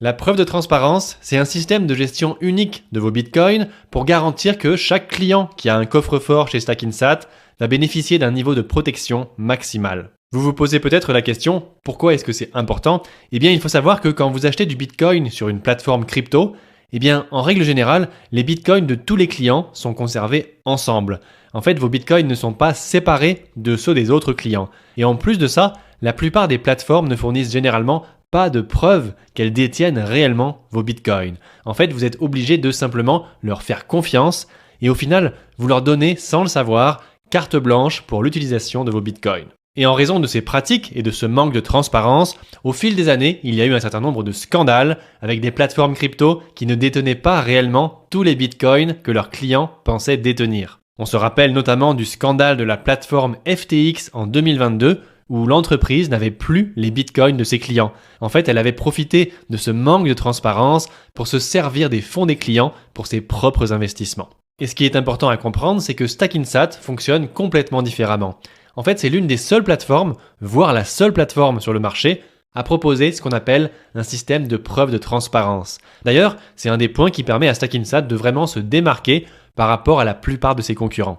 La preuve de transparence, c'est un système de gestion unique de vos bitcoins pour garantir que chaque client qui a un coffre-fort chez Stackinsat va bénéficier d'un niveau de protection maximal. Vous vous posez peut-être la question, pourquoi est-ce que c'est important? Eh bien, il faut savoir que quand vous achetez du bitcoin sur une plateforme crypto, eh bien, en règle générale, les bitcoins de tous les clients sont conservés ensemble. En fait, vos bitcoins ne sont pas séparés de ceux des autres clients. Et en plus de ça, la plupart des plateformes ne fournissent généralement pas de preuve qu'elles détiennent réellement vos bitcoins. En fait, vous êtes obligé de simplement leur faire confiance et au final, vous leur donnez, sans le savoir, carte blanche pour l'utilisation de vos bitcoins. Et en raison de ces pratiques et de ce manque de transparence, au fil des années, il y a eu un certain nombre de scandales avec des plateformes crypto qui ne détenaient pas réellement tous les bitcoins que leurs clients pensaient détenir. On se rappelle notamment du scandale de la plateforme FTX en 2022 où l'entreprise n'avait plus les bitcoins de ses clients. En fait, elle avait profité de ce manque de transparence pour se servir des fonds des clients pour ses propres investissements. Et ce qui est important à comprendre, c'est que Stackinsat fonctionne complètement différemment. En fait, c'est l'une des seules plateformes, voire la seule plateforme sur le marché, à proposer ce qu'on appelle un système de preuve de transparence. D'ailleurs, c'est un des points qui permet à Stackinsat de vraiment se démarquer par rapport à la plupart de ses concurrents.